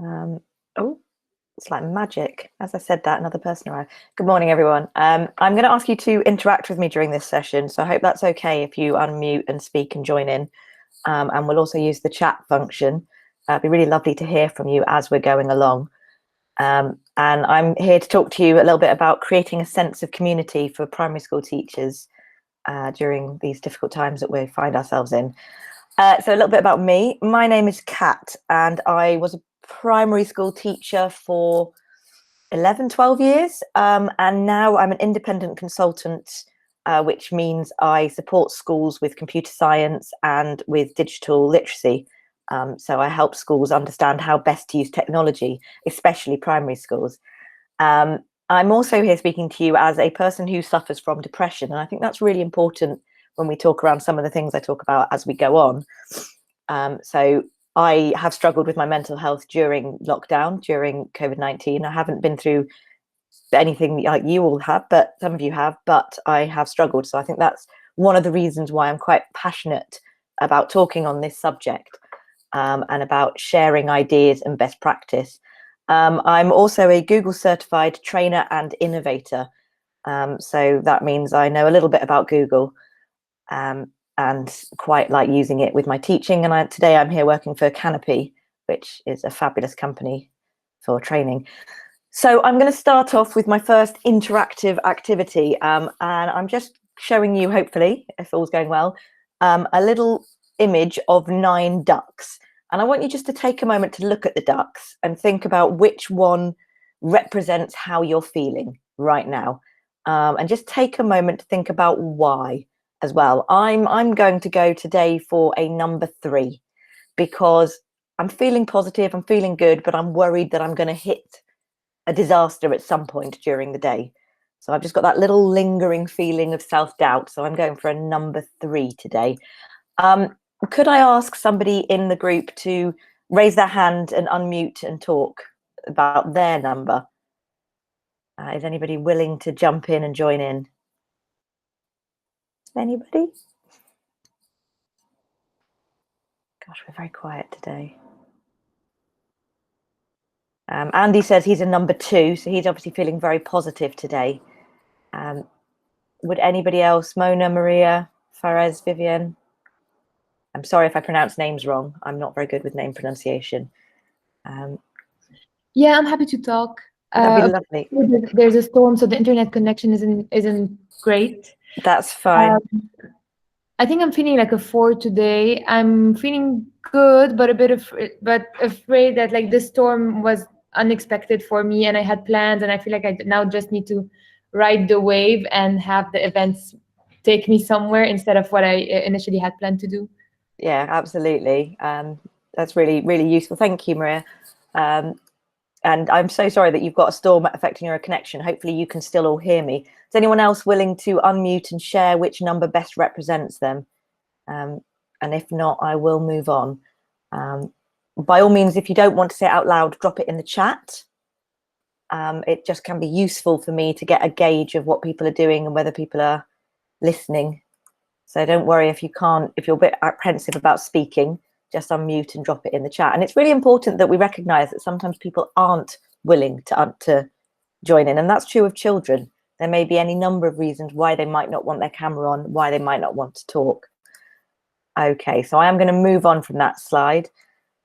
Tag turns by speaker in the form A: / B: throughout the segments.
A: Oh, it's like magic. As I said that, another person arrived. Good morning, everyone. I'm going to ask you to interact with me during this session, so I hope that's okay if you unmute and speak and join in. And we'll also use the chat function. It'd be really lovely to hear from you as we're going along. And I'm here to talk to you a little bit about creating a sense of community for primary school teachers during these difficult times that we find ourselves in. So a little bit about me. My name is Kat, and I was a primary school teacher for 11, 12 years. And now I'm an independent consultant, which means I support schools with computer science and with digital literacy. So I help schools understand how best to use technology, especially primary schools. I'm also here speaking to you as a person who suffers from depression. And I think that's really important when we talk around some of the things I talk about as we go on. So I have struggled with my mental health during lockdown, during COVID-19. I haven't been through anything like you all have, but some of you have, but I have struggled. So I think that's one of the reasons why I'm quite passionate about talking on this subject and about sharing ideas and best practice. I'm also a Google certified trainer and innovator. So that means I know a little bit about Google. And quite like using it with my teaching. And today I'm here working for Canopy, which is a fabulous company for training. So I'm going to start off with my first interactive activity. And I'm just showing you, hopefully, if all's going well, a little image of 9 ducks. And I want you just to take a moment to look at the ducks and think about which one represents how you're feeling right now. And just take a moment to think about why as well. I'm going to go today for a number 3 because I'm feeling positive, I'm feeling good, but I'm worried that I'm going to hit a disaster at some point during the day. So I've just got that little lingering feeling of self-doubt. So I'm going for a number 3 today. Could I ask somebody in the group to raise their hand and unmute and talk about their number? Is anybody willing to jump in and join in? Anybody? Gosh, we're very quiet today. Andy says he's a number 2, so he's obviously feeling very positive today. Would anybody else? Mona, Maria, Faraz, Vivian? I'm sorry if I pronounce names wrong. I'm not very good with name pronunciation.
B: Yeah, I'm happy to talk.
A: That'd be lovely.
B: There's a storm, so the internet connection isn't great.
A: That's fine.
B: I think I'm feeling like a 4 today. I'm feeling good, but afraid that like this storm was unexpected for me, and I had plans, and I feel like I now just need to ride the wave and have the events take me somewhere instead of what I initially had planned to do.
A: Yeah, absolutely. That's really, really useful. Thank you, Maria. And I'm so sorry that you've got a storm affecting your connection. Hopefully you can still all hear me. Is anyone else willing to unmute and share which number best represents them? And if not, I will move on. By all means, if you don't want to say it out loud, drop it in the chat. It just can be useful for me to get a gauge of what people are doing and whether people are listening. So don't worry if you're a bit apprehensive about speaking, just unmute and drop it in the chat. And it's really important that we recognize that sometimes people aren't willing to join in. And that's true of children. There may be any number of reasons why they might not want their camera on, why they might not want to talk. Okay, so I am going to move on from that slide.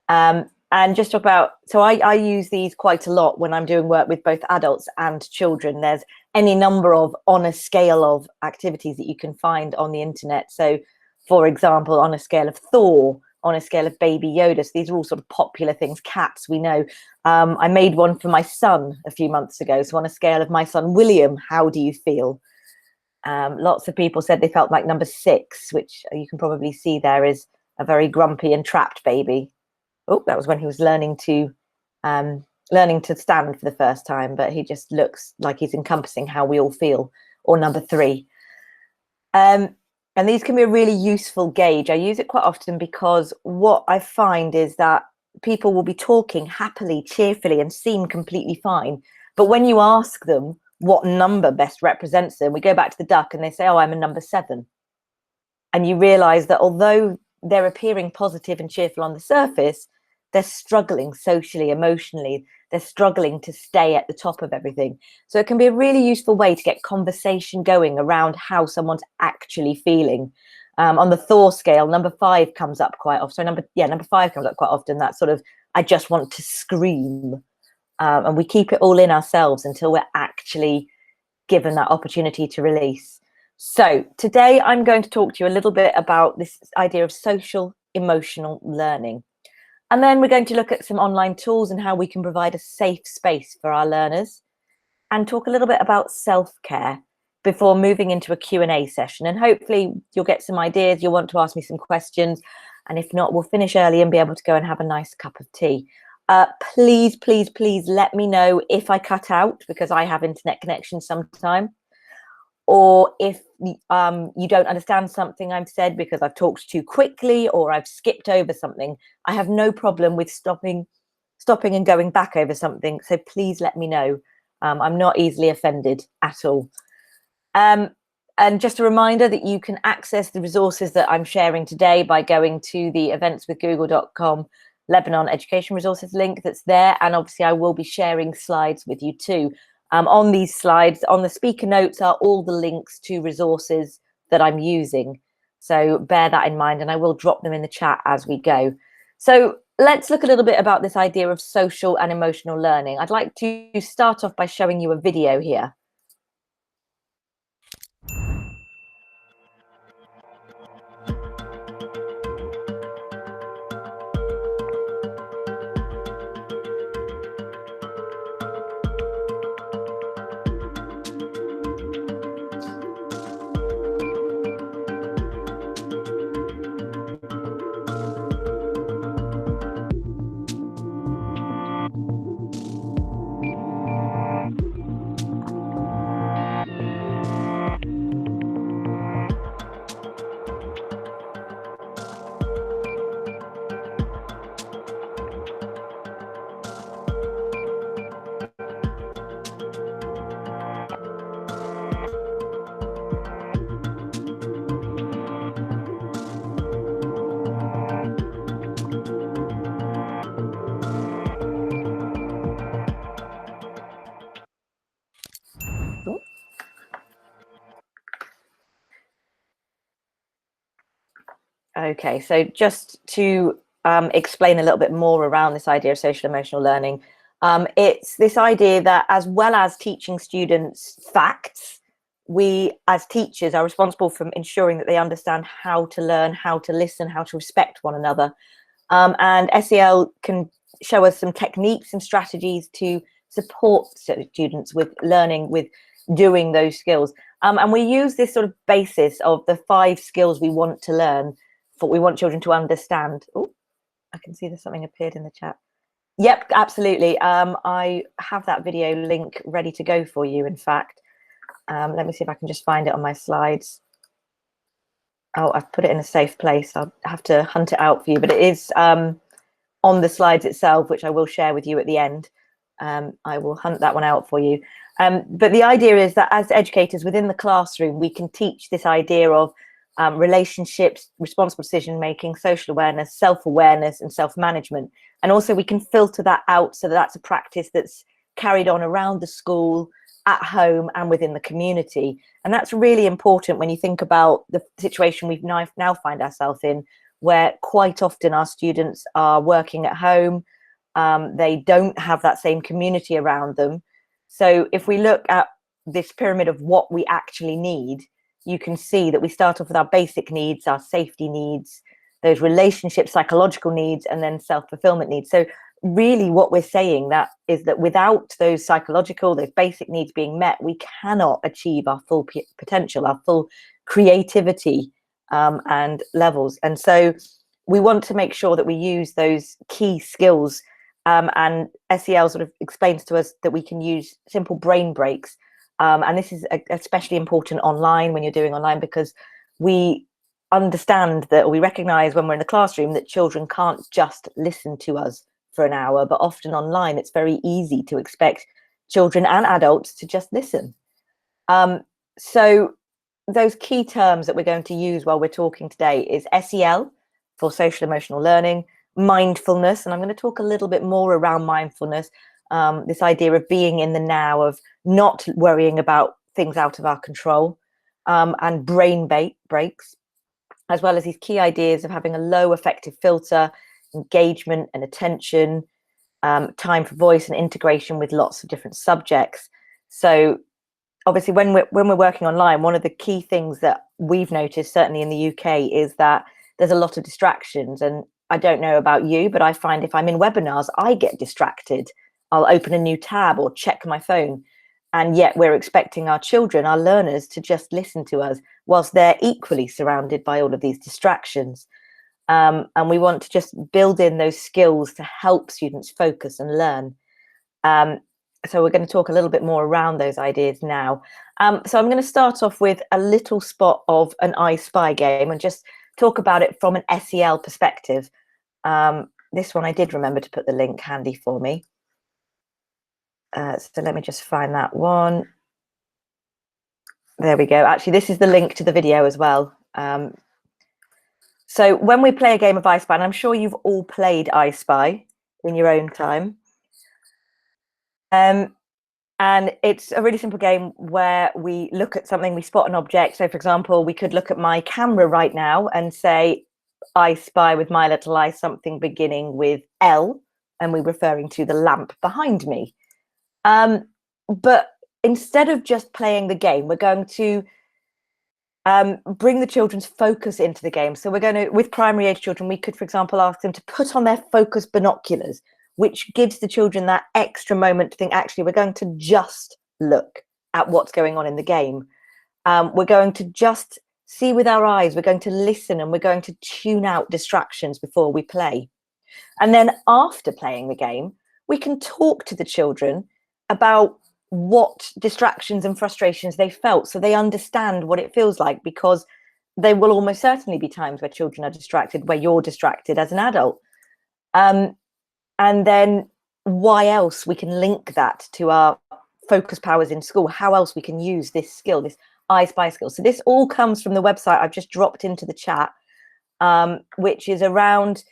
A: And just talk about, so I use these quite a lot when I'm doing work with both adults and children. There's any number of on a scale of activities that you can find on the internet. So for example, on a scale of Thor, on a scale of Baby Yoda. So these are all sort of popular things. Cats, we know. I made one for my son a few months ago. So on a scale of my son, William, how do you feel? Lots of people said they felt like number 6, which you can probably see there is a very grumpy and trapped baby. Oh, that was when he was learning to stand for the first time, but he just looks like he's encompassing how we all feel. Or number 3. And these can be a really useful gauge. I use it quite often because what I find is that people will be talking happily, cheerfully, and seem completely fine. But when you ask them what number best represents them, we go back to the duck and they say, oh, I'm a number 7. And you realize that although they're appearing positive and cheerful on the surface, they're struggling socially, emotionally, they're struggling to stay at the top of everything. So it can be a really useful way to get conversation going around how someone's actually feeling. On the Thor scale, number 5 comes up quite often. So number 5 comes up quite often. That sort of, I just want to scream. And we keep it all in ourselves until we're actually given that opportunity to release. So today I'm going to talk to you a little bit about this idea of social emotional learning. And then we're going to look at some online tools and how we can provide a safe space for our learners, and talk a little bit about self-care before moving into a Q&A session. And hopefully you'll get some ideas, you'll want to ask me some questions. And if not, we'll finish early and be able to go and have a nice cup of tea. Please, please, please let me know if I cut out, because I have internet connection sometime. Or if you don't understand something I've said because I've talked too quickly or I've skipped over something, I have no problem with stopping and going back over something. So please let me know. I'm not easily offended at all. And just a reminder that you can access the resources that I'm sharing today by going to the eventswithgoogle.com Lebanon Education Resources link that's there. And obviously I will be sharing slides with you too. On these slides, on the speaker notes, are all the links to resources that I'm using. So bear that in mind, and I will drop them in the chat as we go. So let's look a little bit about this idea of social and emotional learning. I'd like to start off by showing you a video here. Okay, so just to explain a little bit more around this idea of social emotional learning, it's this idea that as well as teaching students facts, we as teachers are responsible for ensuring that they understand how to learn, how to listen, how to respect one another. And SEL can show us some techniques and strategies to support students with learning, with doing those skills. And we use this sort of basis of the 5 skills we want to learn, what we want children to understand. Oh, I can see there's something appeared in the chat. Yep, absolutely. I have that video link ready to go for you, in fact. Let me see if I can just find it on my slides. Oh, I've put it in a safe place. I'll have to hunt it out for you, but it is on the slides itself, which I will share with you at the end. I will hunt that one out for you. But the idea is that as educators within the classroom, we can teach this idea of relationships, responsible decision-making, social awareness, self-awareness, and self-management. And also we can filter that out so that that's a practice that's carried on around the school, at home, and within the community. And that's really important when you think about the situation we've now find ourselves in, where quite often our students are working at home. They don't have that same community around them. So if we look at this pyramid of what we actually need, you can see that we start off with our basic needs, our safety needs, those relationship psychological needs, and then self-fulfillment needs. So really what we're saying that is that without those psychological, those basic needs being met, we cannot achieve our full potential, our full creativity and levels. And so we want to make sure that we use those key skills, and SEL sort of explains to us that we can use simple brain breaks. And this is especially important online, when you're doing online, because we understand that, or we recognize when we're in the classroom, that children can't just listen to us for an hour, but often online it's very easy to expect children and adults to just listen. So those key terms that we're going to use while we're talking today is SEL for social emotional learning. mindfulness, and I'm going to talk a little bit more around mindfulness, this idea of being in the now, of not worrying about things out of our control, and brain breaks, as well as these key ideas of having a low affective filter, engagement and attention, time for voice, and integration with lots of different subjects. So obviously when we're working online, one of the key things that we've noticed, certainly in the UK, is that there's a lot of distractions. And I don't know about you, but I find if I'm in webinars, I get distracted. I'll open a new tab or check my phone. And yet we're expecting our children, our learners, to just listen to us whilst they're equally surrounded by all of these distractions. And we want to just build in those skills to help students focus and learn. So we're going to talk a little bit more around those ideas now. So I'm going to start off with a little spot of an I Spy game and just talk about it from an SEL perspective. This one I did remember to put the link handy for me. So let me just find that one. There we go. Actually, this is the link to the video as well. So when we play a game of I Spy, and I'm sure you've all played I Spy in your own time. And it's a really simple game where we look at something, we spot an object. So for example, we could look at my camera right now and say, I spy with my little eye something beginning with L, and we're referring to the lamp behind me. But instead of just playing the game, we're going to bring the children's focus into the game. So we're going to, with primary age children, we could, for example, ask them to put on their focus binoculars, which gives the children that extra moment to think, actually, we're going to just look at what's going on in the game. We're going to just see with our eyes, we're going to listen, and we're going to tune out distractions before we play. And then after playing the game, we can talk to the children about what distractions and frustrations they felt, so they understand what it feels like, because there will almost certainly be times where children are distracted, where you're distracted as an adult. And then why else we can link that to our focus powers in school, how else we can use this skill, this I Spy skill. So this all comes from the website I've just dropped into the chat, which is around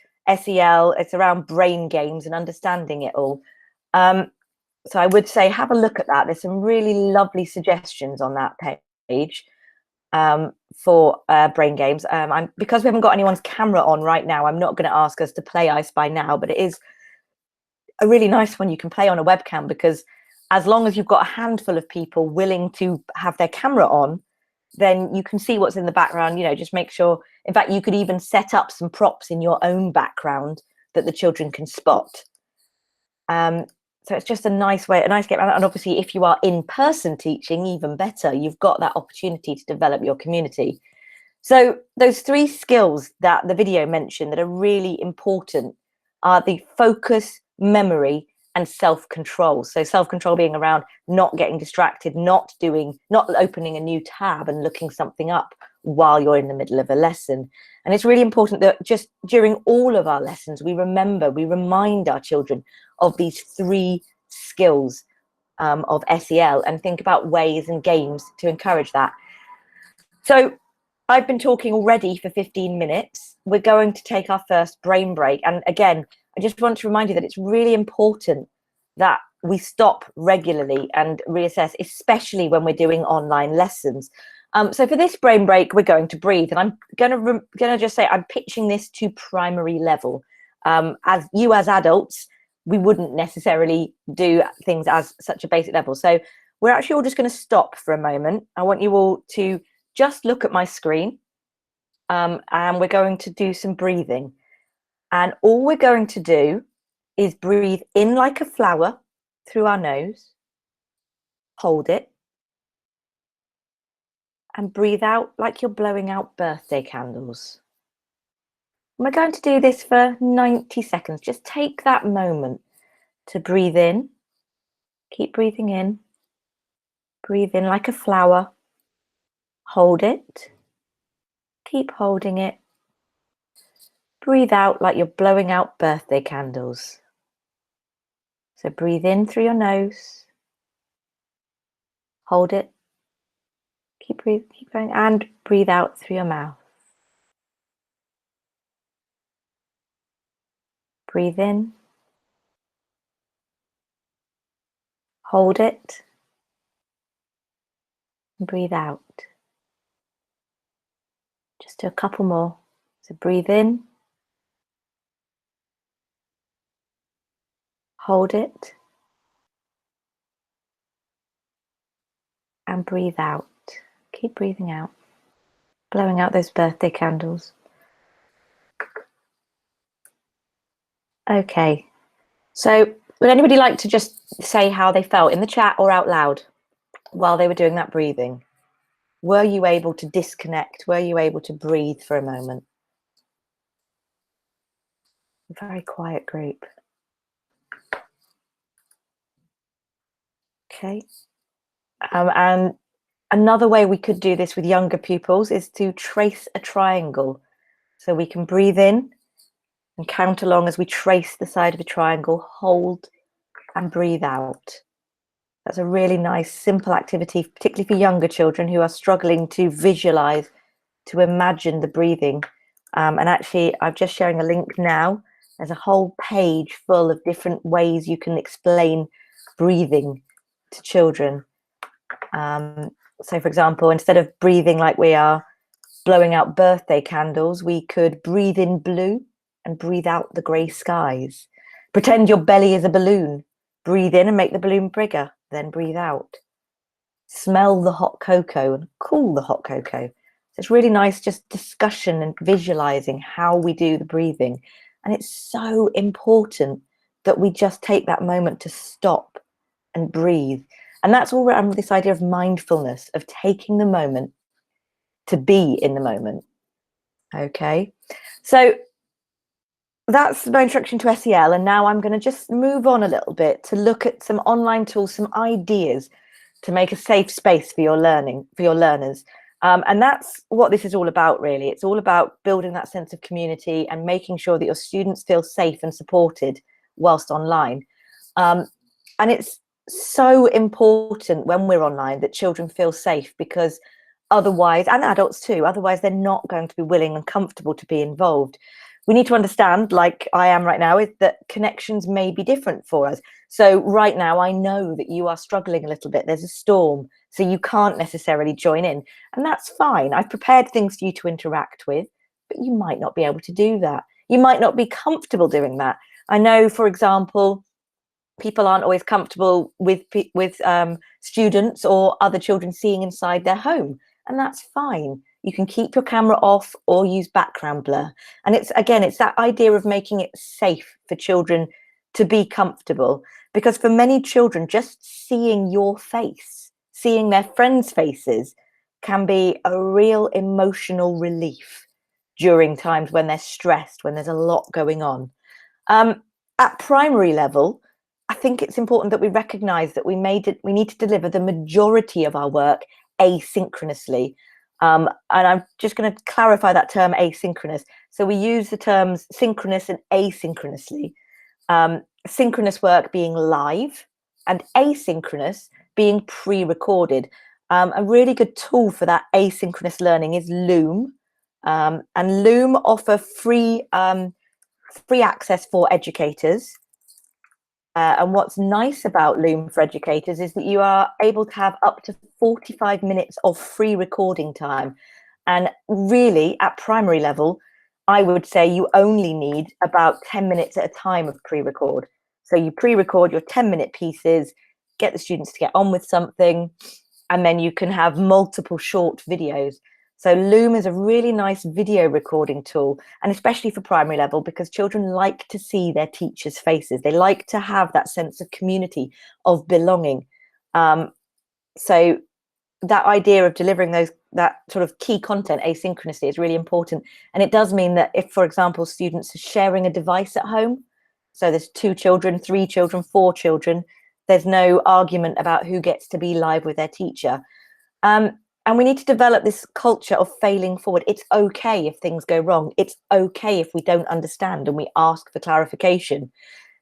A: SEL, it's around brain games and understanding it all. So I would say have a look at that. There's some really lovely suggestions on that page for brain games. Because we haven't got anyone's camera on right now, I'm not going to ask us to play I Spy now, but it is a really nice one you can play on a webcam, because as long as you've got a handful of people willing to have their camera on, then you can see what's in the background. You know, just make sure, in fact, you could even set up some props in your own background that the children can spot. So it's just a nice way, a nice get around that. And obviously, if you are in person teaching, even better, you've got that opportunity to develop your community. So those three skills that the video mentioned that are really important are the focus, memory, and self-control. So self-control being around not getting distracted, not opening a new tab and looking something up while you're in the middle of a lesson. And it's really important that just during all of our lessons, we remind our children of these three skills of SEL, and think about ways and games to encourage that. So I've been talking already for 15 minutes. We're going to take our first brain break. And again, I just want to remind you that it's really important that we stop regularly and reassess, especially when we're doing online lessons. So for this brain break, we're going to breathe. And I'm going to just say I'm pitching this to primary level. As adults, we wouldn't necessarily do things as such a basic level. So we're actually all just going to stop for a moment. I want you all to just look at my screen, and we're going to do some breathing. And all we're going to do is breathe in like a flower through our nose, hold it, and breathe out like you're blowing out birthday candles. And we're going to do this for 90 seconds. Just take that moment to breathe in. Keep breathing in. Breathe in like a flower. Hold it. Keep holding it. Breathe out like you're blowing out birthday candles. So breathe in through your nose. Hold it. Keep going, and breathe out through your mouth. Breathe in. Hold it. And breathe out. Just do a couple more. So breathe in. Hold it. And breathe out. Keep breathing out. Blowing out those birthday candles. Okay. So would anybody like to just say how they felt in the chat or out loud while they were doing that breathing? Were you able to disconnect? Were you able to breathe for a moment? A very quiet group. Okay. And another way we could do this with younger pupils is to trace a triangle. So we can breathe in and count along as we trace the side of a triangle, hold and breathe out. That's a really nice, simple activity, particularly for younger children who are struggling to visualize, to imagine the breathing. And actually, I'm just sharing a link now. There's a whole page full of different ways you can explain breathing to children. So, for example, instead of breathing like we are blowing out birthday candles, we could breathe in blue and breathe out the grey skies. Pretend your belly is a balloon. Breathe in and make the balloon bigger, then breathe out. Smell the hot cocoa and cool the hot cocoa. So it's really nice just discussion and visualizing how we do the breathing. And it's so important that we just take that moment to stop and breathe. And that's all around this idea of mindfulness, of taking the moment to be in the moment. Okay, so that's my introduction to SEL, and now I'm going to just move on a little bit to look at some online tools, some ideas to make a safe space for your learning, for your learners. And that's what this is all about, really. It's all about building that sense of community and making sure that your students feel safe and supported whilst online. And it's so important when we're online that children feel safe, because otherwise, and adults too, otherwise they're not going to be willing and comfortable to be involved. We need to understand, like I am right now, is that connections may be different for us. So right now, I know that you are struggling a little bit. There's a storm, so you can't necessarily join in. And that's fine. I've prepared things for you to interact with, but you might not be able to do that. You might not be comfortable doing that. I know, for example, people aren't always comfortable with students or other children seeing inside their home, and that's fine. You can keep your camera off or use background blur. And it's that idea of making it safe for children to be comfortable, because for many children, just seeing your face, seeing their friends' faces, can be a real emotional relief during times when they're stressed, when there's a lot going on. At primary level, I think it's important that we recognize that we need to deliver the majority of our work asynchronously. And I'm just going to clarify that term asynchronous. So we use the terms synchronous and asynchronously. Synchronous work being live and asynchronous being pre-recorded. A really good tool for that asynchronous learning is Loom. And Loom offer free access for educators. And what's nice about Loom for educators is that you are able to have up to 45 minutes of free recording time. And really, at primary level, I would say you only need about 10 minutes at a time of pre-record. So you pre-record your 10-minute pieces, get the students to get on with something, and then you can have multiple short videos. So Loom is a really nice video recording tool, and especially for primary level, because children like to see their teachers' faces. They like to have that sense of community, of belonging. So that idea of delivering that sort of key content asynchronously is really important. And it does mean that if, for example, students are sharing a device at home, so there's 2 children, 3 children, 4 children, there's no argument about who gets to be live with their teacher. And we need to develop this culture of failing forward. It's okay if things go wrong. It's okay if we don't understand and we ask for clarification,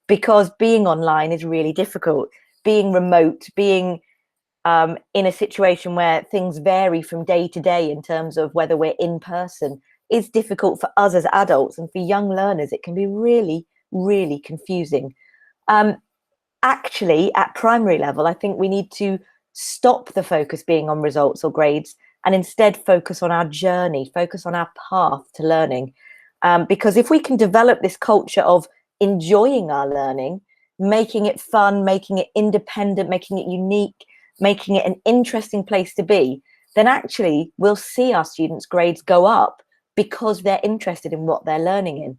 A: because being online is really difficult. Being remote, being in a situation where things vary from day to day in terms of whether we're in person, is difficult for us as adults, and for young learners, it can be really, really confusing. Actually, at primary level, I think we need to stop the focus being on results or grades and instead focus on our journey, focus on our path to learning. Because if we can develop this culture of enjoying our learning, making it fun, making it independent, making it unique, making it an interesting place to be, then actually we'll see our students' grades go up because they're interested in what they're learning in.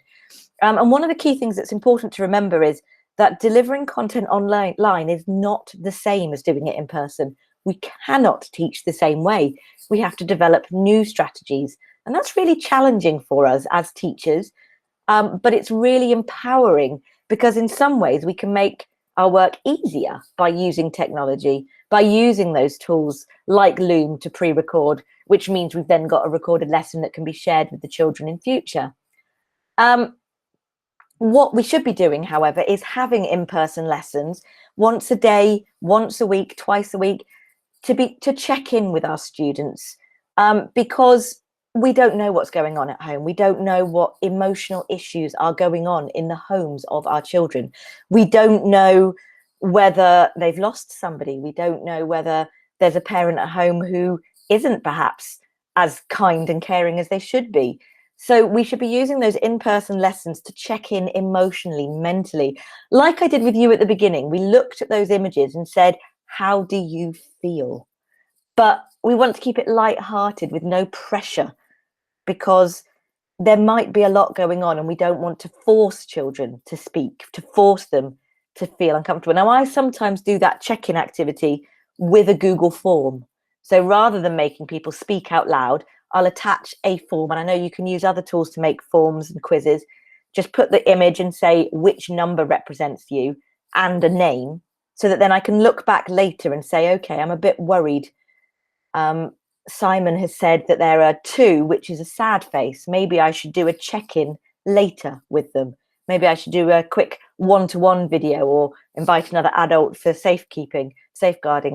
A: And one of the key things that's important to remember is that delivering content online is not the same as doing it in person. We cannot teach the same way. We have to develop new strategies. And that's really challenging for us as teachers, but it's really empowering because in some ways we can make our work easier by using technology, by using those tools like Loom to pre-record, which means we've then got a recorded lesson that can be shared with the children in future. What we should be doing, however, is having in-person lessons once a day, once a week, twice a week, to check in with our students, because we don't know what's going on at home. We don't know what emotional issues are going on in the homes of our children. We don't know whether they've lost somebody. We don't know whether there's a parent at home who isn't perhaps as kind and caring as they should be. So we should be using those in-person lessons to check in emotionally, mentally. Like I did with you at the beginning, we looked at those images and said, how do you feel? But we want to keep it light-hearted with no pressure, because there might be a lot going on and we don't want to force children to speak, to force them to feel uncomfortable. Now, I sometimes do that check-in activity with a Google form. So rather than making people speak out loud, I'll attach a form, and I know you can use other tools to make forms and quizzes. Just put the image and say which number represents you and a name, so that then I can look back later and say, okay, I'm a bit worried. Simon has said that there are 2, which is a sad face. Maybe I should do a check-in later with them. Maybe I should do a quick one-to-one video or invite another adult for safeguarding,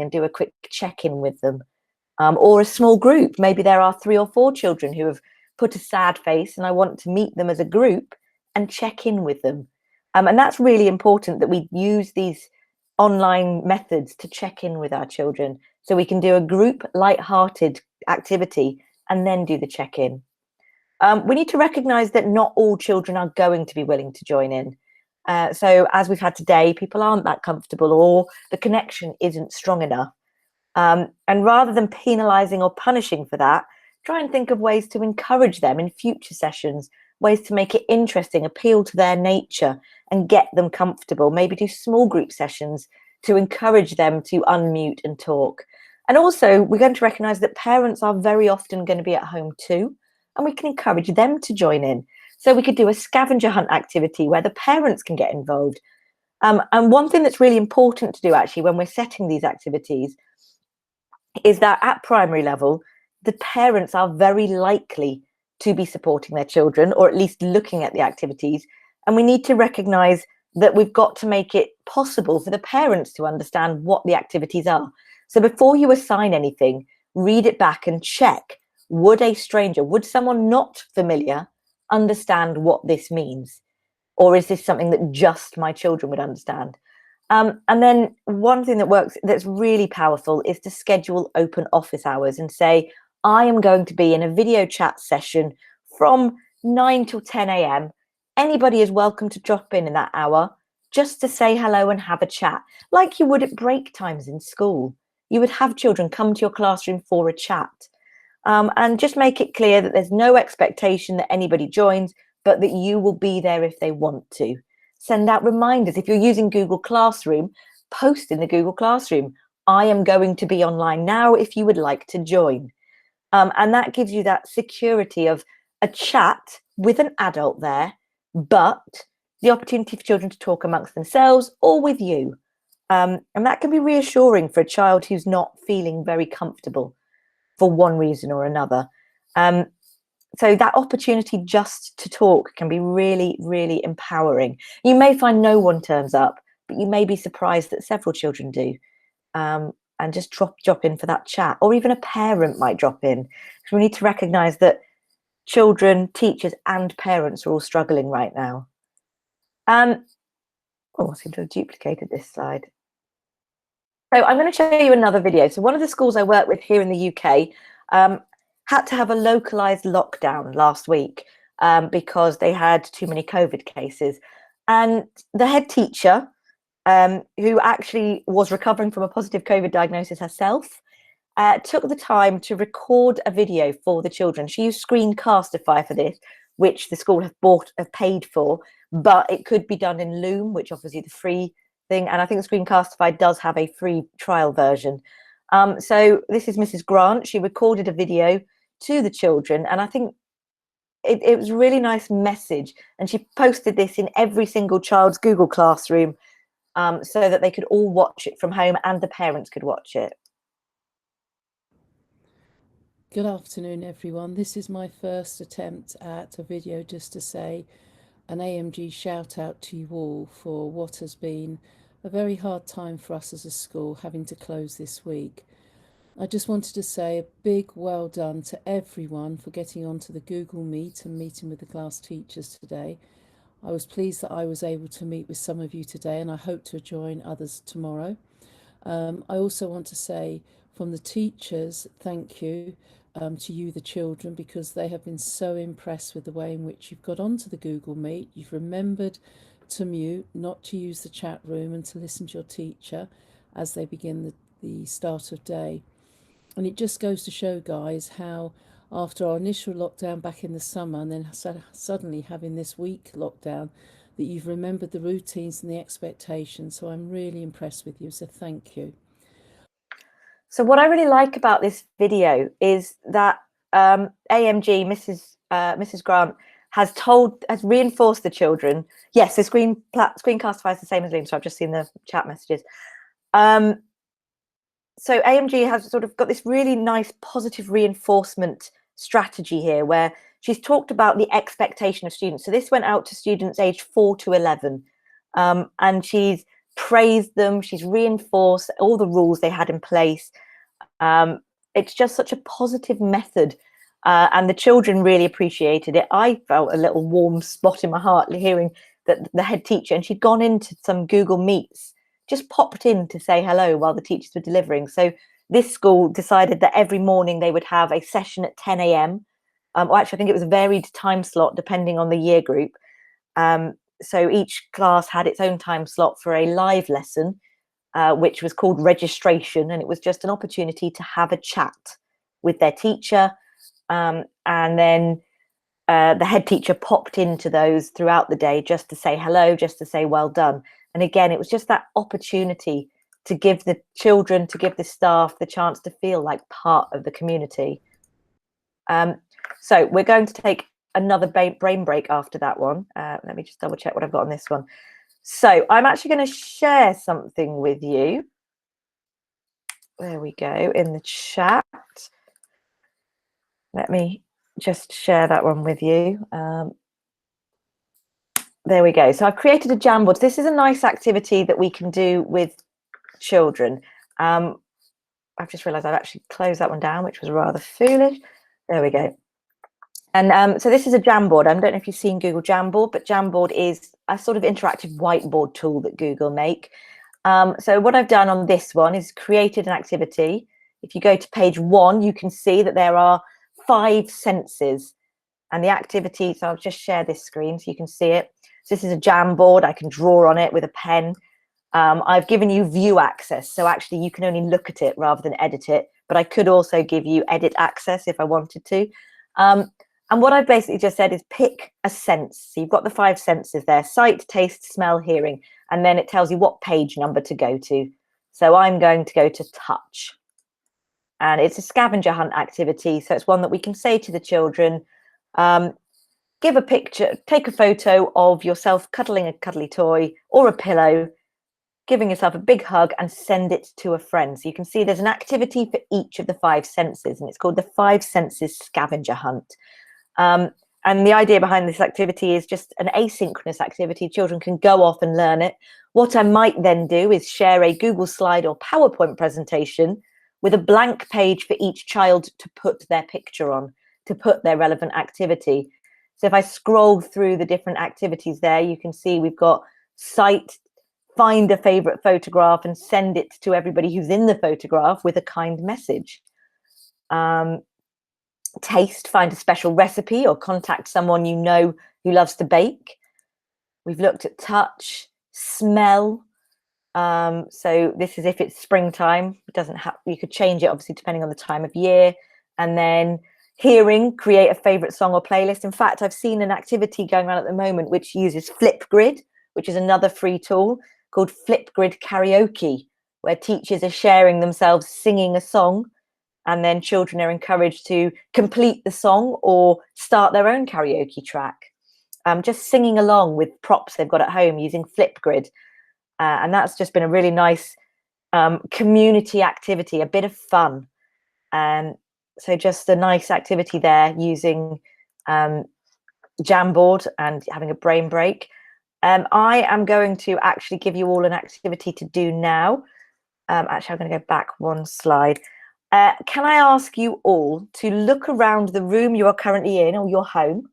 A: and do a quick check-in with them. Or a small group. Maybe there are 3 or 4 children who have put a sad face and I want to meet them as a group and check in with them. And that's really important, that we use these online methods to check in with our children, so we can do a group light-hearted activity and then do the check-in. We need to recognize that not all children are going to be willing to join in. So as we've had today, people aren't that comfortable, or the connection isn't strong enough. And rather than penalizing or punishing for that, try and think of ways to encourage them in future sessions, ways to make it interesting, appeal to their nature and get them comfortable. Maybe do small group sessions to encourage them to unmute and talk. And also, we're going to recognize that parents are very often going to be at home too, and we can encourage them to join in. So we could do a scavenger hunt activity where the parents can get involved. And one thing that's really important to do actually when we're setting these activities is that at primary level, the parents are very likely to be supporting their children, or at least looking at the activities. And we need to recognize that we've got to make it possible for the parents to understand what the activities are. So before you assign anything, read it back and check, would a stranger, would someone not familiar understand what this means? Or is this something that just my children would understand? And then one thing that works, that's really powerful, is to schedule open office hours and say, I am going to be in a video chat session from 9 till 10 a.m. Anybody is welcome to drop in that hour just to say hello and have a chat, like you would at break times in school. You would have children come to your classroom for a chat. And just make it clear that there's no expectation that anybody joins, but that you will be there if they want to. Send out reminders. If you're using Google Classroom, post in the Google Classroom, I am going to be online now if you would like to join. And that gives you that security of a chat with an adult there, but the opportunity for children to talk amongst themselves or with you. And that can be reassuring for a child who's not feeling very comfortable for one reason or another. So that opportunity just to talk can be really, really empowering. You may find no one turns up, but you may be surprised that several children do. And just drop in for that chat, or even a parent might drop in. Because we need to recognize that children, teachers and parents are all struggling right now. Oh, I seem to have duplicated this slide. So I'm going to show you another video. So one of the schools I work with here in the UK had to have a localized lockdown last week because they had too many COVID cases. And the head teacher, who actually was recovering from a positive COVID diagnosis herself, took the time to record a video for the children. She used Screencastify for this, which the school have paid for, but it could be done in Loom, which offers you the free thing. And I think Screencastify does have a free trial version. So this is Mrs. Grant. She recorded a video to the children, and I think it was a really nice message. And she posted this in every single child's Google Classroom so that they could all watch it from home and the parents could watch it.
C: Good afternoon, everyone. This is my first attempt at a video just to say an AMG shout out to you all for what has been a very hard time for us as a school, having to close this week. I just wanted to say a big well done to everyone for getting onto the Google Meet and meeting with the class teachers today. I was pleased that I was able to meet with some of you today, and I hope to join others tomorrow. I also want to say from the teachers, thank you to you, the children, because they have been so impressed with the way in which you've got onto the Google Meet. You've remembered to mute, not to use the chat room, and to listen to your teacher as they begin the start of day. And it just goes to show, guys, how after our initial lockdown back in the summer and then suddenly having this week lockdown, that you've remembered the routines and the expectations. So I'm really impressed with you. So thank you.
A: So what I really like about this video is that AMG, Mrs. Grant, has reinforced the children. Yes, the Screencastify is the same as Loom, so I've just seen the chat messages. So AMG has sort of got this really nice positive reinforcement strategy here where she's talked about the expectation of students. So this went out to students aged 4 to 11, and she's praised them. She's reinforced all the rules they had in place. It's just such a positive method, and the children really appreciated it. I felt a little warm spot in my heart hearing that the head teacher, and she'd gone into some Google Meets, just popped in to say hello while the teachers were delivering. So this school decided that every morning they would have a session at 10 a.m. Or actually, I think it was a varied time slot depending on the year group. So each class had its own time slot for a live lesson, which was called registration. And it was just an opportunity to have a chat with their teacher. And then the head teacher popped into those throughout the day just to say hello, just to say well done. And again, it was just that opportunity to give the children, to give the staff the chance to feel like part of the community. So we're going to take another brain break after that one. Let me just double check what I've got on this one. So I'm actually going to share something with you. There we go, in the chat. Let me just share that one with you. There we go. So I've created a Jamboard. This is a nice activity that we can do with children. I've just realized I've actually closed that one down, which was rather foolish. There we go. And so this is a Jamboard. I don't know if you've seen Google Jamboard, but Jamboard is a sort of interactive whiteboard tool that Google make. So what I've done on this one is created an activity. If you go to page 1, you can see that there are 5 senses. And the activity, so I'll just share this screen so you can see it. So this is a Jamboard. I can draw on it with a pen. I've given you view access. So actually you can only look at it rather than edit it. But I could also give you edit access if I wanted to. And what I've basically just said is pick a sense. So you've got the 5 senses there: sight, taste, smell, hearing. And then it tells you what page number to go to. So I'm going to go to touch. And it's a scavenger hunt activity. So it's one that we can say to the children, give a picture, take a photo of yourself cuddling a cuddly toy or a pillow, giving yourself a big hug, and send it to a friend. So you can see there's an activity for each of the 5 senses, and it's called the 5 senses scavenger hunt. And the idea behind this activity is just an asynchronous activity. Children can go off and learn it. What I might then do is share a Google slide or PowerPoint presentation with a blank page for each child to put their picture on, to put their relevant activity. So if I scroll through the different activities there, you can see we've got cite, find a favorite photograph and send it to everybody who's in the photograph with a kind message. Taste, find a special recipe or contact someone you know who loves to bake. We've looked at touch, smell. So this is if it's springtime. It doesn't have, you could change it obviously depending on the time of year. And then hearing, create a favorite song or playlist. In fact, I've seen an activity going around at the moment which uses Flipgrid, which is another free tool called Flipgrid Karaoke, where teachers are sharing themselves singing a song, and then children are encouraged to complete the song or start their own karaoke track. Just singing along with props they've got at home using Flipgrid. And that's just been a really nice community activity, a bit of fun. So just a nice activity there using Jamboard and having a brain break. I am going to actually give you all an activity to do now. Actually, I'm going to go back one slide. Can I ask you all to look around the room you are currently in or your home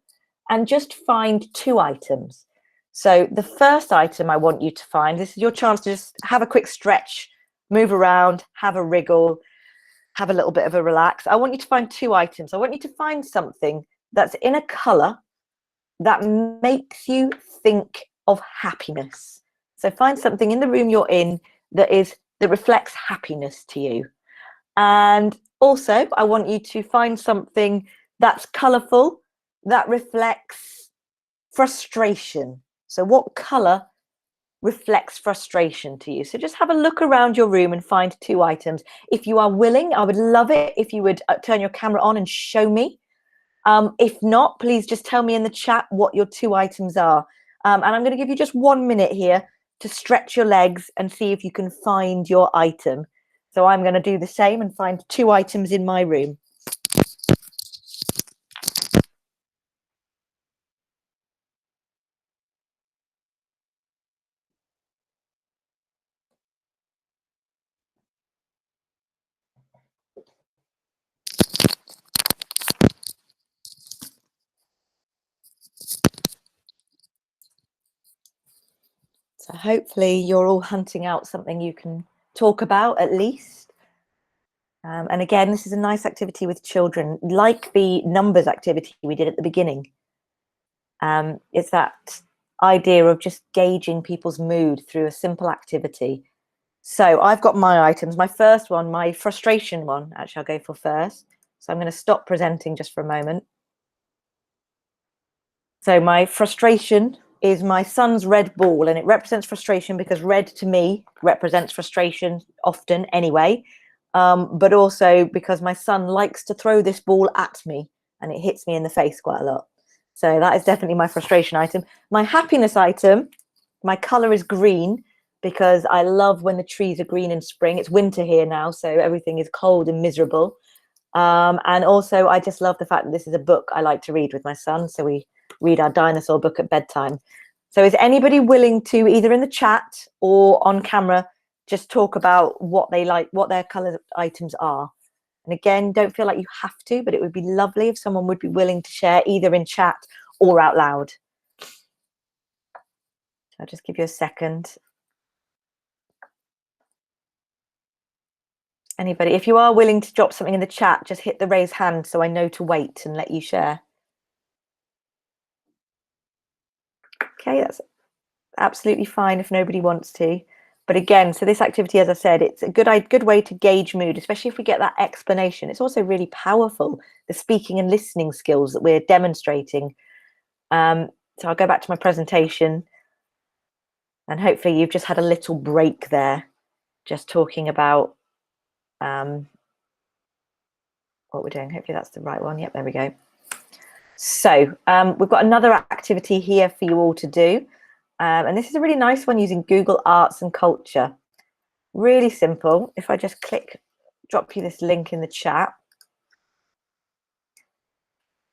A: and just find 2 items? So the first item I want you to find, this is your chance to just have a quick stretch, move around, have a wriggle, have a little bit of a relax. I want you to find 2 items. I want you to find something that's in a color that makes you think of happiness. So find something in the room you're in that reflects happiness to you. And also, I want you to find something that's colorful, that reflects frustration. So what color reflects frustration to you? So just have a look around your room and find 2 items. If you are willing, I would love it if you would turn your camera on and show me. If not, please just tell me in the chat what your 2 items are. And I'm going to give you just 1 minute here to stretch your legs and see if you can find your item. So I'm going to do the same and find 2 items in my room. So hopefully you're all hunting out something you can talk about at least. And again, this is a nice activity with children, like the numbers activity we did at the beginning. It's that idea of just gauging people's mood through a simple activity. So I've got my items. My first one, my frustration one, actually I'll go for first. So I'm going to stop presenting just for a moment. So my frustration is my son's red ball, and it represents frustration because red to me represents frustration often anyway. But also because my son likes to throw this ball at me and it hits me in the face quite a lot. So that is definitely my frustration item. My happiness item, my color is green because I love when the trees are green in spring. It's winter here now, so everything is cold and miserable. And also I just love the fact that this is a book I like to read with my son. So we read our dinosaur book at bedtime. So is anybody willing to, either in the chat or on camera, just talk about what they like, what their color items are? And again, don't feel like you have to, but it would be lovely if someone would be willing to share either in chat or out loud. So I'll just give you a second. Anybody, if you are willing to drop something in the chat, just hit the raise hand so I know to wait and let you share. Okay, that's absolutely fine if nobody wants to. But again, so this activity, as I said, it's a good way to gauge mood, especially if we get that explanation. It's also really powerful, the speaking and listening skills that we're demonstrating. So I'll go back to my presentation. And hopefully you've just had a little break there, just talking about what we're doing. Hopefully that's the right one. Yep, there we go. So we've got another activity here for you all to do. And this is a really nice one using Google Arts and Culture. Really simple. If I just drop you this link in the chat.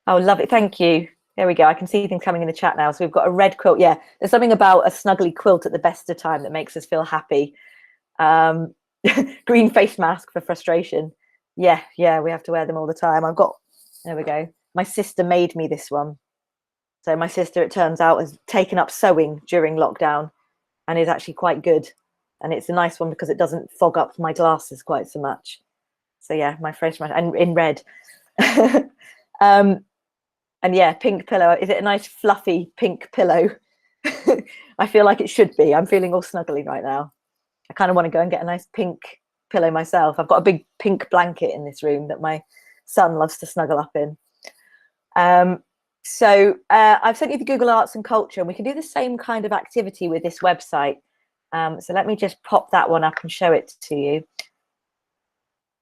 A: Oh, love it. Thank you. There we go. I can see things coming in the chat now. So we've got a red quilt. Yeah, there's something about a snuggly quilt at the best of time that makes us feel happy. Green face mask for frustration. Yeah, we have to wear them all the time. There we go. My sister made me this one. So my sister, it turns out, has taken up sewing during lockdown and is actually quite good. And it's a nice one because it doesn't fog up my glasses quite so much. So yeah, my first one, and in red. And yeah, pink pillow. Is it a nice fluffy pink pillow? I feel like it should be. I'm feeling all snuggly right now. I kind of want to go and get a nice pink pillow myself. I've got a big pink blanket in this room that my son loves to snuggle up in. So I've sent you the Google Arts and Culture, and we can do the same kind of activity with this website. So let me just pop that one up and show it to you.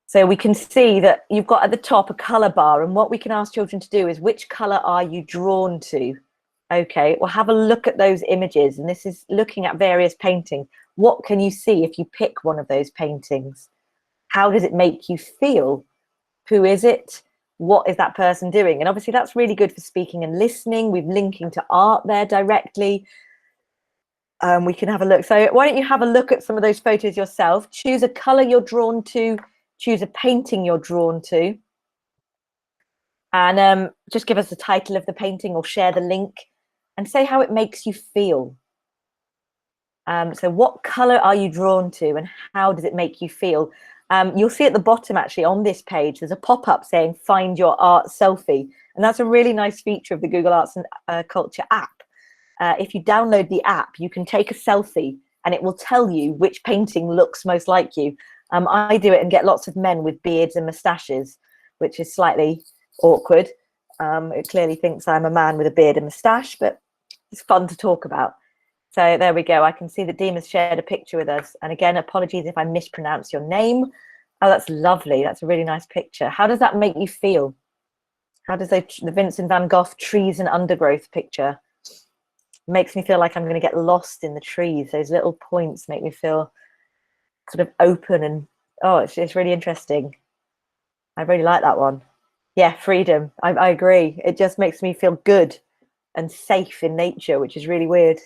A: So we can see that you've got at the top a colour bar, and what we can ask children to do is, which colour are you drawn to? Okay, well, have a look at those images, and this is looking at various paintings. What can you see if you pick one of those paintings? How does it make you feel? Who is it? What is that person doing? And obviously that's really good for speaking and listening. We're linking to art there directly. We can have a look. So why don't you have a look at some of those photos yourself? Choose a colour you're drawn to. Choose a painting you're drawn to. And just give us the title of the painting or share the link and say how it makes you feel. So what colour are you drawn to and how does it make you feel? You'll see at the bottom, actually, on this page, there's a pop-up saying find your art selfie. And that's a really nice feature of the Google Arts and Culture app. If you download the app, you can take a selfie and it will tell you which painting looks most like you. I do it and get lots of men with beards and moustaches, which is slightly awkward. It clearly thinks I'm a man with a beard and moustache, but it's fun to talk about. So there we go. I can see that Dima's shared a picture with us. And again, apologies if I mispronounce your name. Oh, that's lovely. That's a really nice picture. How does that make you feel? How does the Vincent van Gogh trees and undergrowth picture? Makes me feel like I'm going to get lost in the trees. Those little points make me feel sort of open and, oh, it's really interesting. I really like that one. Yeah, freedom. I agree. It just makes me feel good and safe in nature, which is really weird.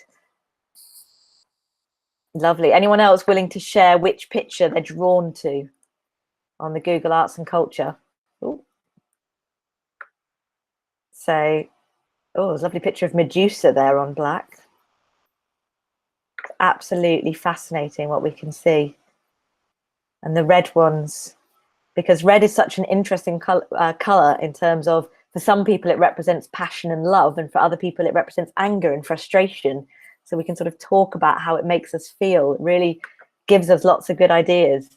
A: Lovely. Anyone else willing to share which picture they're drawn to on the Google Arts and Culture? Ooh. So, oh, there's a lovely picture of Medusa there on black. Absolutely fascinating what we can see. And the red ones, because red is such an interesting color in terms of, for some people it represents passion and love, and for other people it represents anger and frustration. So we can sort of talk about how it makes us feel. It really gives us lots of good ideas.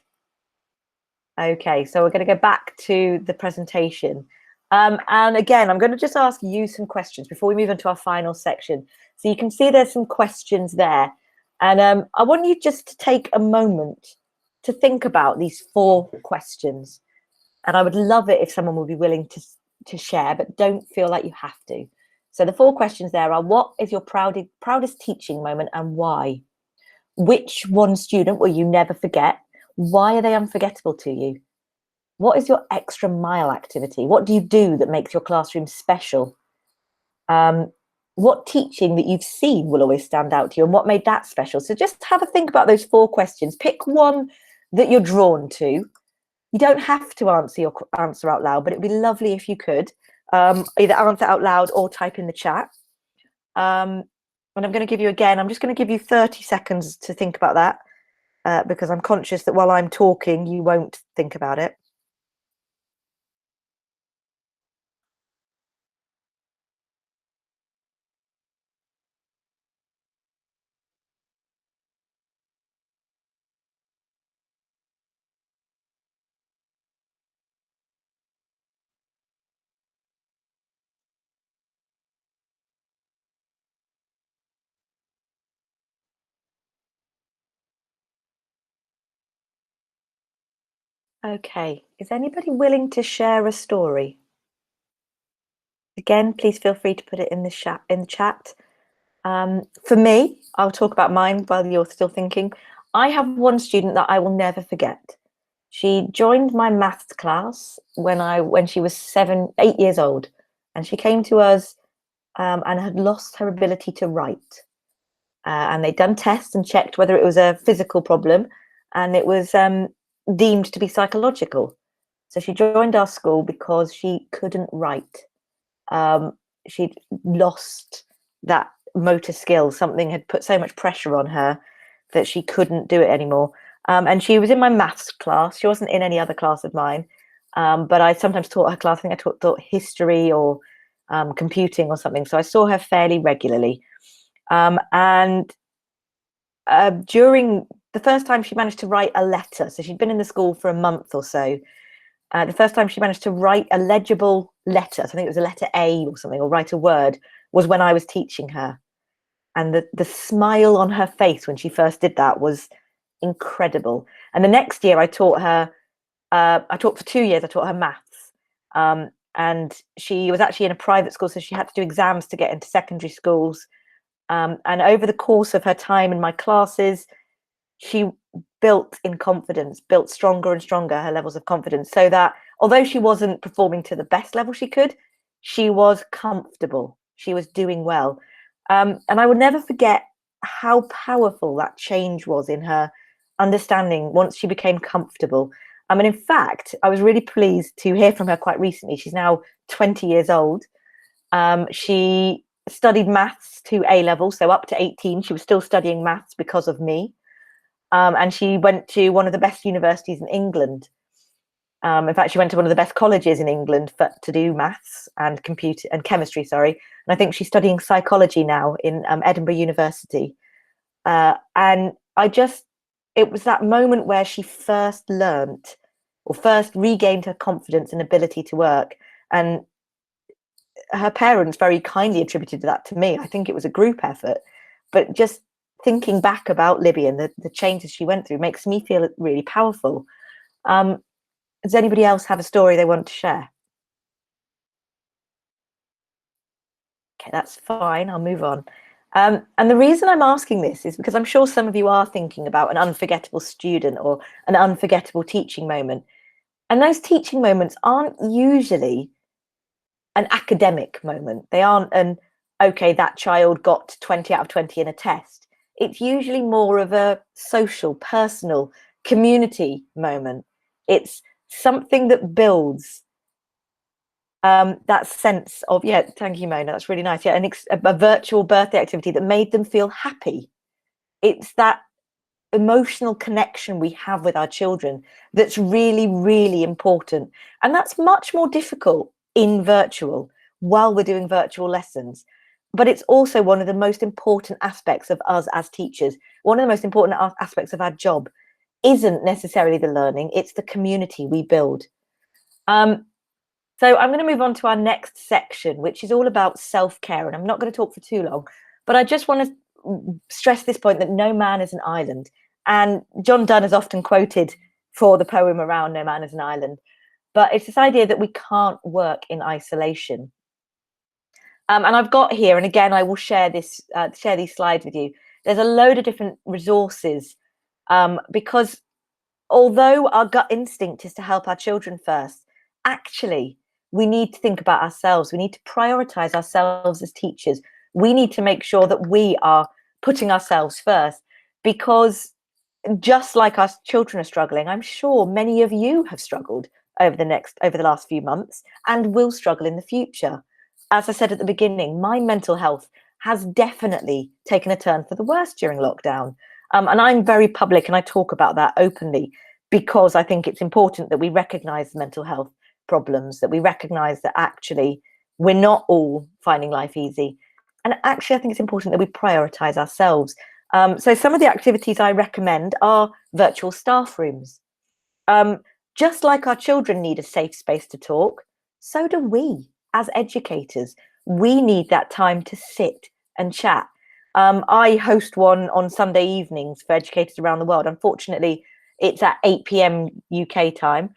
A: Okay, so we're going to go back to the presentation. And again, I'm going to just ask you some questions before we move into our final section. So you can see there's some questions there. And I want you just to take a moment to think about these 4 questions. And I would love it if someone would be willing to share, but don't feel like you have to. So the 4 questions there are: what is your proudest teaching moment and why? Which one student will you never forget? Why are they unforgettable to you? What is your extra mile activity? What do you do that makes your classroom special? What teaching that you've seen will always stand out to you, and what made that special? So just have a think about those 4 questions. Pick one that you're drawn to. You don't have to answer your answer out loud, but it'd be lovely if you could either answer out loud or type in the chat. And I'm going to give you, again, I'm just going to give you 30 seconds to think about that because I'm conscious that while I'm talking, you won't think about it. Okay, is anybody willing to share a story? Again, please feel free to put it in the chat. For me, I'll talk about mine while you're still thinking. I have one student that I will never forget. She joined my maths class when she was 8 years old, and she came to us and had lost her ability to write. And they'd done tests and checked whether it was a physical problem, and it was deemed to be psychological. So she joined our school because she couldn't write. she'd lost that motor skill. Something had put so much pressure on her that she couldn't do it anymore. And she was in my maths class. She wasn't in any other class of mine, but I sometimes taught her class. I think I taught history or computing or something. So I saw her fairly regularly. And during the first time she managed to write a letter, so she'd been in the school for a month or so. The first time she managed to write a legible letter, so I think it was a letter A or something, or write a word, was when I was teaching her. And the smile on her face when she first did that was incredible. And the next year I taught her, I taught for 2 years, I taught her maths. And she was actually in a private school, so she had to do exams to get into secondary schools. And over the course of her time in my classes, she built in confidence, built stronger and stronger her levels of confidence, so that although she wasn't performing to the best level she could, she was comfortable. She was doing well. And I will never forget how powerful that change was in her understanding once she became comfortable. And in fact, I was really pleased to hear from her quite recently. She's now 20 years old. She studied maths to A level, so up to 18, she was still studying maths because of me. And she went to one of the best universities in England. In fact, she went to one of the best colleges in England to do maths and computer and chemistry, sorry. And I think she's studying psychology now in Edinburgh University. And it was that moment where she first learnt or first regained her confidence and ability to work. And her parents very kindly attributed that to me. I think it was a group effort, but just thinking back about Libby and the changes she went through makes me feel really powerful. Does anybody else have a story they want to share? Okay, that's fine. I'll move on. And the reason I'm asking this is because I'm sure some of you are thinking about an unforgettable student or an unforgettable teaching moment. And those teaching moments aren't usually an academic moment. They aren't okay, that child got 20 out of 20 in a test. It's usually more of a social, personal, community moment. It's something that builds that sense of, yeah, thank you, Mona, that's really nice. Yeah, a virtual birthday activity that made them feel happy. It's that emotional connection we have with our children that's really, really important. And that's much more difficult in virtual while we're doing virtual lessons. But it's also one of the most important aspects of us as teachers. One of the most important aspects of our job isn't necessarily the learning, it's the community we build. So I'm going to move on to our next section, which is all about self-care. And I'm not going to talk for too long, but I just want to stress this point that no man is an island. And John Donne is often quoted for the poem around No Man is an Island. But it's this idea that we can't work in isolation. And I've got here, and again, I will share these slides with you. There's a load of different resources because although our gut instinct is to help our children first, actually, we need to think about ourselves. We need to prioritize ourselves as teachers. We need to make sure that we are putting ourselves first, because just like our children are struggling, I'm sure many of you have struggled over the last few months and will struggle in the future. As I said at the beginning, my mental health has definitely taken a turn for the worse during lockdown. And I'm very public and I talk about that openly because I think it's important that we recognize mental health problems, that we recognize that actually we're not all finding life easy. And actually, I think it's important that we prioritize ourselves. So some of the activities I recommend are virtual staff rooms. Just like our children need a safe space to talk, so do we as educators. We need that time to sit and chat. I host one on Sunday evenings for educators around the world. Unfortunately, it's at 8 p.m. UK time.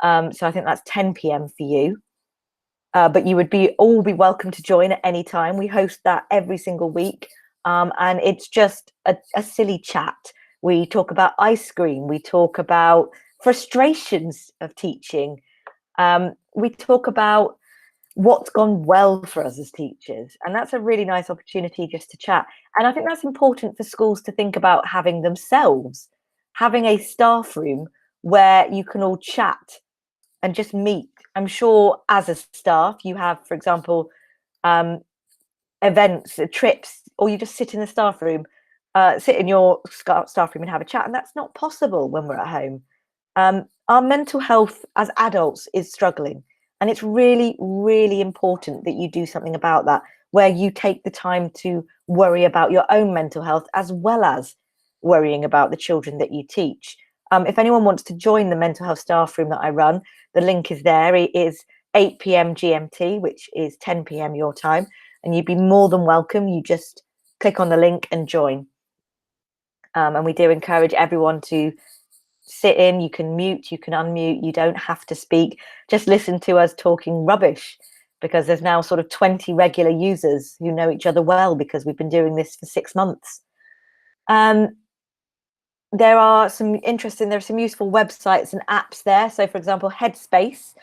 A: So I think that's 10 p.m. for you. But you would all be welcome to join at any time. We host that every single week. And it's just a silly chat. We talk about ice cream. We talk about frustrations of teaching. We talk about what's gone well for us as teachers. And that's a really nice opportunity just to chat. And I think that's important for schools to think about having themselves, having a staff room where you can all chat and just meet. I'm sure as a staff, you have, for example, events, trips, or you just sit in the staff room, sit in your staff room and have a chat. And that's not possible when we're at home. Our mental health as adults is struggling. And it's really, really important that you do something about that, where you take the time to worry about your own mental health as well as worrying about the children that you teach. If anyone wants to join the mental health staff room that I run, the link is there. It is 8 p.m. GMT, which is 10 p.m. your time. And you'd be more than welcome. You just click on the link and join. And we do encourage everyone to sit in. You can mute, you can unmute, you don't have to speak. Just listen to us talking rubbish, because there's now sort of 20 regular users who know each other well because we've been doing this for 6 months. There are some useful websites and apps there. So for example, Headspace,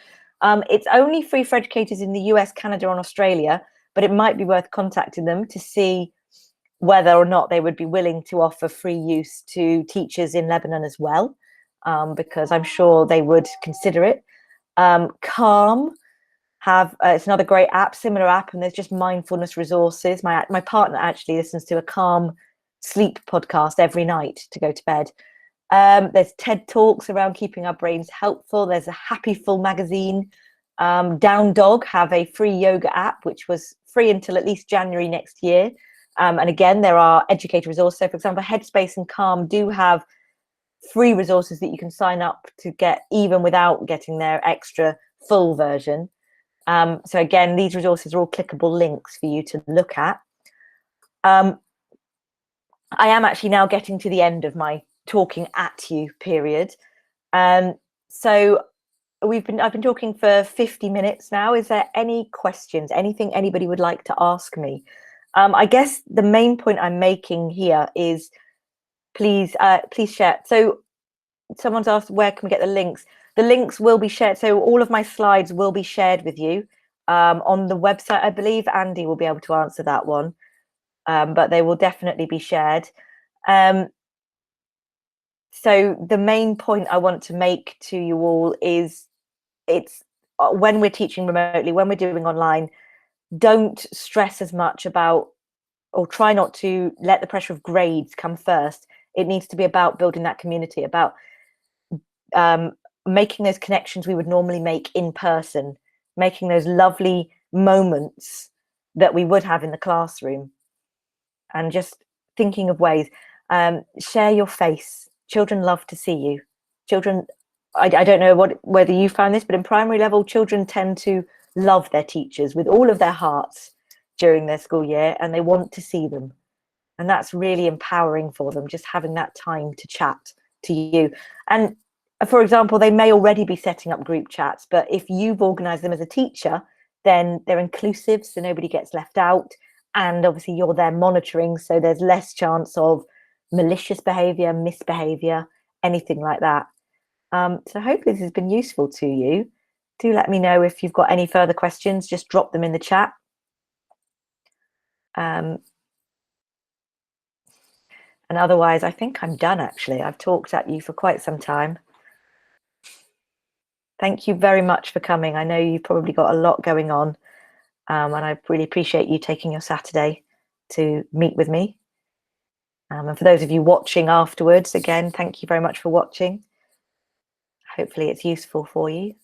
A: it's only free for educators in the US, Canada and Australia, but it might be worth contacting them to see whether or not they would be willing to offer free use to teachers in Lebanon as well, because I'm sure they would consider it. Calm it's another great app, similar app, and there's just mindfulness resources. My partner actually listens to a Calm sleep podcast every night to go to bed. There's TED Talks around keeping our brains helpful. There's a Happyful magazine. Down Dog have a free yoga app, which was free until at least January next year. And again, there are educator resources. So for example, Headspace and Calm do have free resources that you can sign up to get even without getting their extra full version. So again, these resources are all clickable links for you to look at. I am actually now getting to the end of my talking at you period. So I've been talking for 50 minutes now. Is there any questions, anything anybody would like to ask me? I guess the main point I'm making here is please share. So someone's asked, where can we get the links? The links will be shared. So all of my slides will be shared with you on the website. I believe Andy will be able to answer that one, but they will definitely be shared. So the main point I want to make to you all is it's when we're teaching remotely, when we're doing online, don't stress as much about, or try not to let the pressure of grades come first. It needs to be about building that community, about making those connections we would normally make in person, making those lovely moments that we would have in the classroom, and just thinking of ways. Share your face. Children love to see you. Children, I don't know whether you found this, but in primary level, children tend to love their teachers with all of their hearts during their school year, and they want to see them. And that's really empowering for them, just having that time to chat to you. And for example, they may already be setting up group chats, but if you've organized them as a teacher, then they're inclusive, so nobody gets left out. And obviously you're there monitoring, so there's less chance of malicious behavior, misbehavior, anything like that. So hopefully this has been useful to you. Do let me know if you've got any further questions, just drop them in the chat. And otherwise, I think I'm done, actually. I've talked at you for quite some time. Thank you very much for coming. I know you've probably got a lot going on, and I really appreciate you taking your Saturday to meet with me. And for those of you watching afterwards, again, thank you very much for watching. Hopefully it's useful for you.